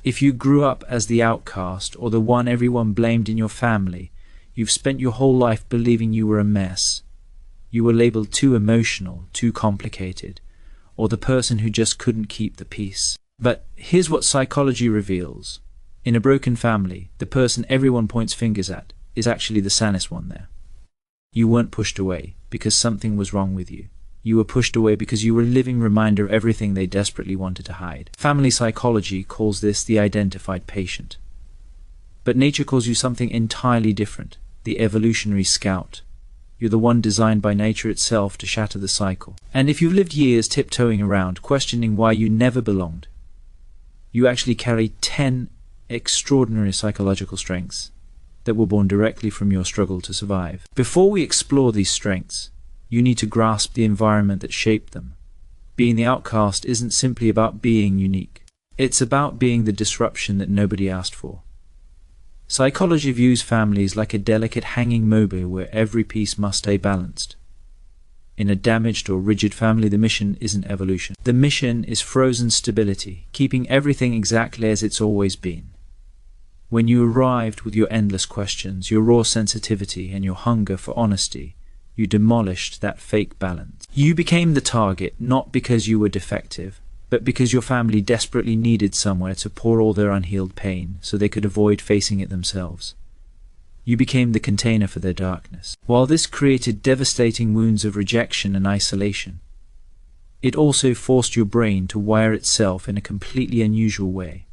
If you grew up as the outcast or the one everyone blamed in your family, you've spent your whole life believing you were a mess. You were labeled too emotional, too complicated, or the person who just couldn't keep the peace. But here's what psychology reveals. In a broken family, the person everyone points fingers at is actually the sanest one there. You weren't pushed away because something was wrong with you. You were pushed away because you were a living reminder of everything they desperately wanted to hide. Family psychology calls this the identified patient. But nature calls you something entirely different, the evolutionary scout. You're the one designed by nature itself to shatter the cycle. And if you've lived years tiptoeing around, questioning why you never belonged, you actually carry 10 extraordinary psychological strengths that were born directly from your struggle to survive. Before we explore these strengths, you need to grasp the environment that shaped them. Being the outcast isn't simply about being unique. It's about being the disruption that nobody asked for. Psychology views families like a delicate hanging mobile where every piece must stay balanced. In a damaged or rigid family, the mission isn't evolution. The mission is frozen stability, keeping everything exactly as it's always been. When you arrived with your endless questions, your raw sensitivity, and your hunger for honesty, you demolished that fake balance. You became the target not because you were defective, but because your family desperately needed somewhere to pour all their unhealed pain so they could avoid facing it themselves. You became the container for their darkness. While this created devastating wounds of rejection and isolation, it also forced your brain to wire itself in a completely unusual way.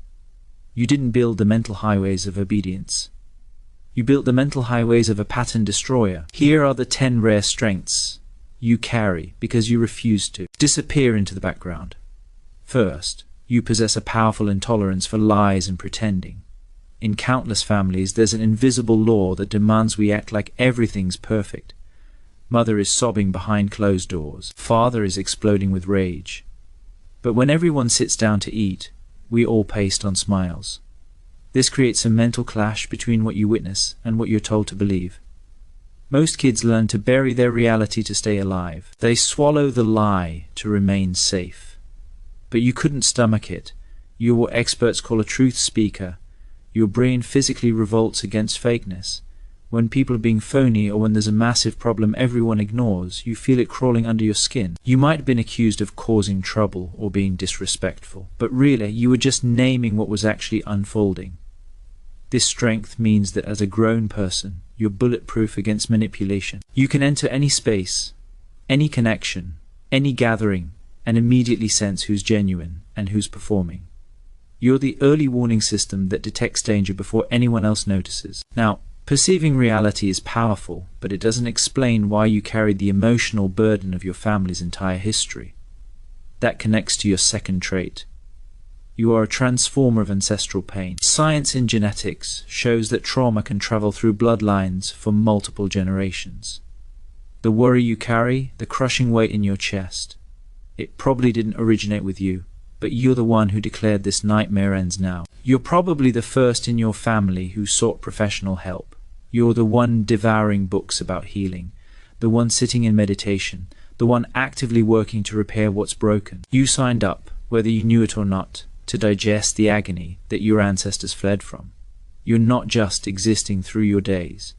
You didn't build the mental highways of obedience. You built the mental highways of a pattern destroyer. Here are the 10 rare strengths you carry because you refuse to disappear into the background. First, you possess a powerful intolerance for lies and pretending. In countless families, there's an invisible law that demands we act like everything's perfect. Mother is sobbing behind closed doors. Father is exploding with rage. But when everyone sits down to eat, we all paste on smiles. This creates a mental clash between what you witness and what you're told to believe. Most kids learn to bury their reality to stay alive. They swallow the lie to remain safe. But you couldn't stomach it. You're what experts call a truth speaker. Your brain physically revolts against fakeness. When people are being phony or when there's a massive problem everyone ignores, you feel it crawling under your skin. You might have been accused of causing trouble or being disrespectful, but really you were just naming what was actually unfolding. This strength means that as a grown person, you're bulletproof against manipulation. You can enter any space, any connection, any gathering, and immediately sense who's genuine and who's performing. You're the early warning system that detects danger before anyone else notices. Now, perceiving reality is powerful, but it doesn't explain why you carried the emotional burden of your family's entire history. That connects to your second trait. You are a transformer of ancestral pain. Science in genetics shows that trauma can travel through bloodlines for multiple generations. The worry you carry, the crushing weight in your chest, it probably didn't originate with you, but you're the one who declared this nightmare ends now. You're probably the first in your family who sought professional help. You're the one devouring books about healing, the one sitting in meditation, the one actively working to repair what's broken. You signed up, whether you knew it or not, to digest the agony that your ancestors fled from. You're not just existing through your days.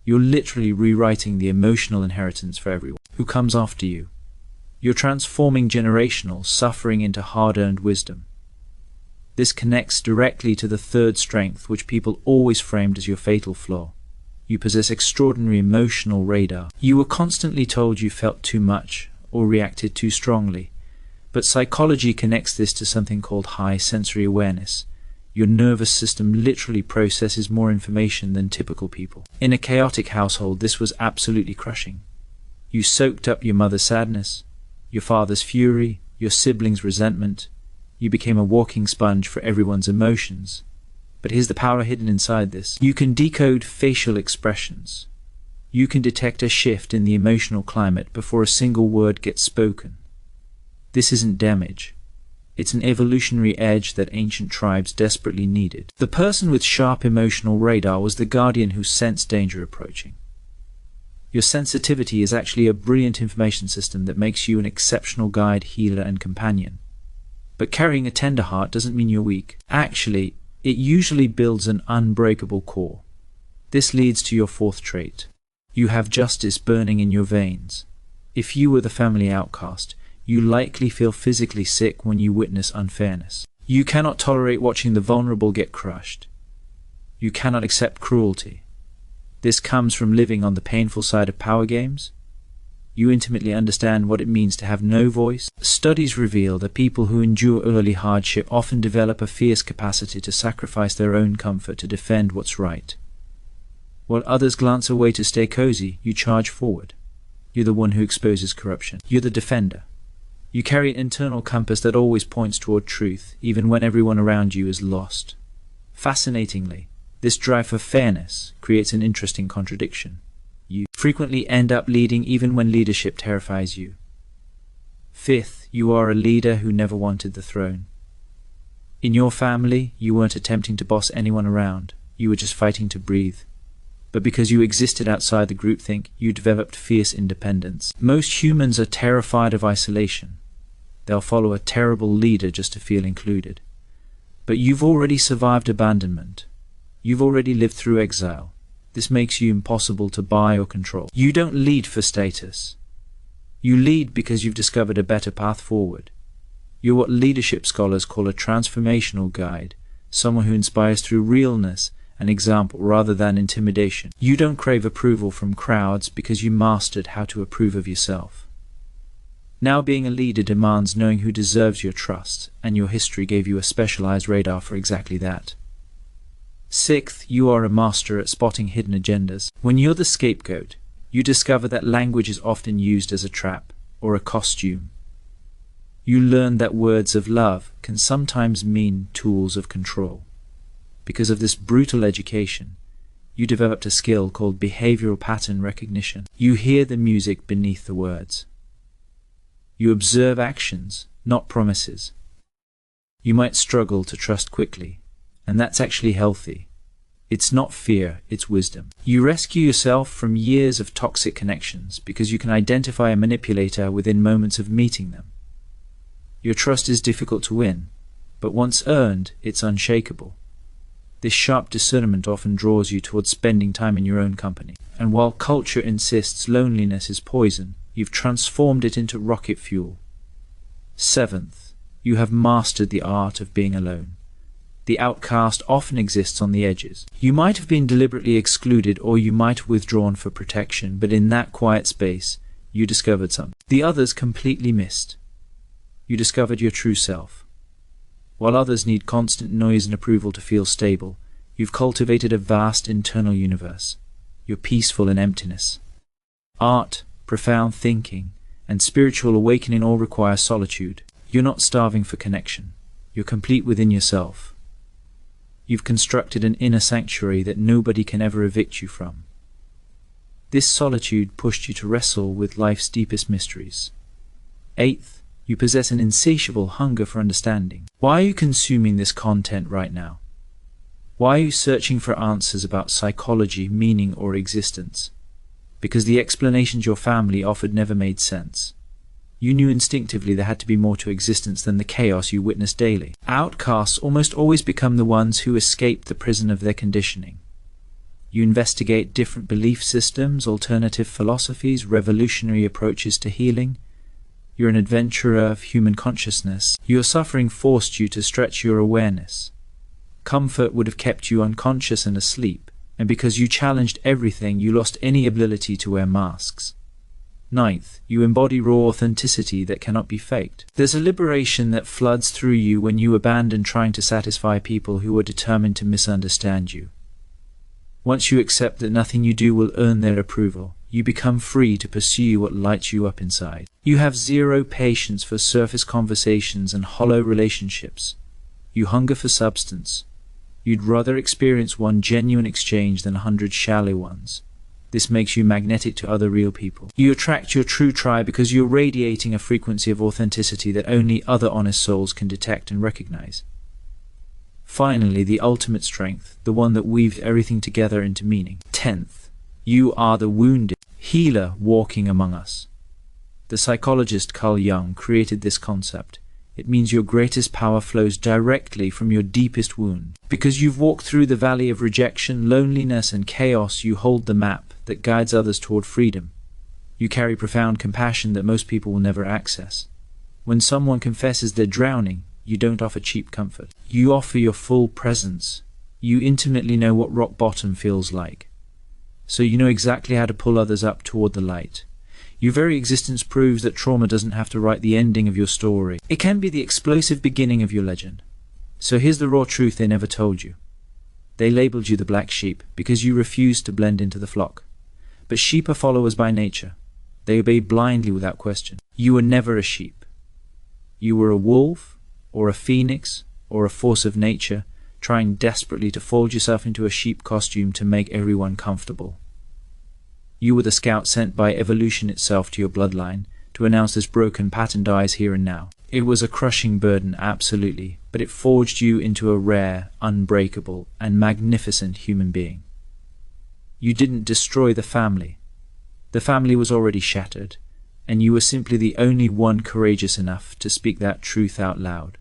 You're literally rewriting the emotional inheritance for everyone who comes after you. You're transforming generational suffering into hard-earned wisdom. This connects directly to the third strength, which people always framed as your fatal flaw. You possess extraordinary emotional radar. You were constantly told you felt too much or reacted too strongly. But psychology connects this to something called high sensory awareness. Your nervous system literally processes more information than typical people. In a chaotic household, this was absolutely crushing. You soaked up your mother's sadness, your father's fury, your siblings' resentment. You became a walking sponge for everyone's emotions. But here's the power hidden inside this. You can decode facial expressions. You can detect a shift in the emotional climate before a single word gets spoken. This isn't damage. It's an evolutionary edge that ancient tribes desperately needed. The person with sharp emotional radar was the guardian who sensed danger approaching. Your sensitivity is actually a brilliant information system that makes you an exceptional guide, healer, and companion. But carrying a tender heart doesn't mean you're weak. Actually, it usually builds an unbreakable core. This leads to your fourth trait. You have justice burning in your veins. If you were the family outcast, you likely feel physically sick when you witness unfairness. You cannot tolerate watching the vulnerable get crushed. You cannot accept cruelty. This comes from living on the painful side of power games. You intimately understand what it means to have no voice. Studies reveal that people who endure early hardship often develop a fierce capacity to sacrifice their own comfort to defend what's right. While others glance away to stay cozy, you charge forward. You're the one who exposes corruption. You're the defender. You carry an internal compass that always points toward truth, even when everyone around you is lost. Fascinatingly, this drive for fairness creates an interesting contradiction. You frequently end up leading even when leadership terrifies you. Fifth, you are a leader who never wanted the throne. In your family, you weren't attempting to boss anyone around. You were just fighting to breathe. But because you existed outside the groupthink, you developed fierce independence. Most humans are terrified of isolation. They'll follow a terrible leader just to feel included. But you've already survived abandonment. You've already lived through exile. This makes you impossible to buy or control. You don't lead for status. You lead because you've discovered a better path forward. You're what leadership scholars call a transformational guide, someone who inspires through realness and example rather than intimidation. You don't crave approval from crowds because you mastered how to approve of yourself. Now being a leader demands knowing who deserves your trust, and your history gave you a specialized radar for exactly that. Sixth, you are a master at spotting hidden agendas. When you're the scapegoat, you discover that language is often used as a trap or a costume. You learn that words of love can sometimes mean tools of control. Because of this brutal education, you developed a skill called behavioral pattern recognition. You hear the music beneath the words. You observe actions, not promises. You might struggle to trust quickly, and that's actually healthy. It's not fear, it's wisdom. You rescue yourself from years of toxic connections because you can identify a manipulator within moments of meeting them. Your trust is difficult to win, but once earned, it's unshakable. This sharp discernment often draws you towards spending time in your own company. And while culture insists loneliness is poison, you've transformed it into rocket fuel. Seventh, you have mastered the art of being alone. The outcast often exists on the edges. You might have been deliberately excluded, or you might have withdrawn for protection, but in that quiet space, you discovered something the others completely missed. You discovered your true self. While others need constant noise and approval to feel stable, you've cultivated a vast internal universe. You're peaceful in emptiness. Art, profound thinking, and spiritual awakening all require solitude. You're not starving for connection. You're complete within yourself. You've constructed an inner sanctuary that nobody can ever evict you from. This solitude pushed you to wrestle with life's deepest mysteries. Eighth, you possess an insatiable hunger for understanding. Why are you consuming this content right now? Why are you searching for answers about psychology, meaning, or existence? Because the explanations your family offered never made sense. You knew instinctively there had to be more to existence than the chaos you witnessed daily. Outcasts almost always become the ones who escape the prison of their conditioning. You investigate different belief systems, alternative philosophies, revolutionary approaches to healing. You're an adventurer of human consciousness. Your suffering forced you to stretch your awareness. Comfort would have kept you unconscious and asleep, and because you challenged everything, you lost any ability to wear masks. Ninth, you embody raw authenticity that cannot be faked. There's a liberation that floods through you when you abandon trying to satisfy people who are determined to misunderstand you. Once you accept that nothing you do will earn their approval, you become free to pursue what lights you up inside. You have zero patience for surface conversations and hollow relationships. You hunger for substance. You'd rather experience one genuine exchange than 100 shallow ones. This makes you magnetic to other real people. You attract your true tribe because you're radiating a frequency of authenticity that only other honest souls can detect and recognize. Finally, the ultimate strength, the one that weaves everything together into meaning. 10th, you are the wounded healer walking among us. The psychologist Carl Jung created this concept. It means your greatest power flows directly from your deepest wound. Because you've walked through the valley of rejection, loneliness, and chaos, you hold the map that guides others toward freedom. You carry profound compassion that most people will never access. When someone confesses they're drowning, you don't offer cheap comfort. You offer your full presence. You intimately know what rock bottom feels like. So you know exactly how to pull others up toward the light. Your very existence proves that trauma doesn't have to write the ending of your story. It can be the explosive beginning of your legend. So here's the raw truth they never told you. They labeled you the black sheep because you refused to blend into the flock. But sheep are followers by nature. They obey blindly without question. You were never a sheep. You were a wolf, or a phoenix, or a force of nature, trying desperately to fold yourself into a sheep costume to make everyone comfortable. You were the scout sent by evolution itself to your bloodline to announce this broken pattern dies here and now. It was a crushing burden, absolutely, but it forged you into a rare, unbreakable, and magnificent human being. You didn't destroy the family. The family was already shattered, and you were simply the only one courageous enough to speak that truth out loud.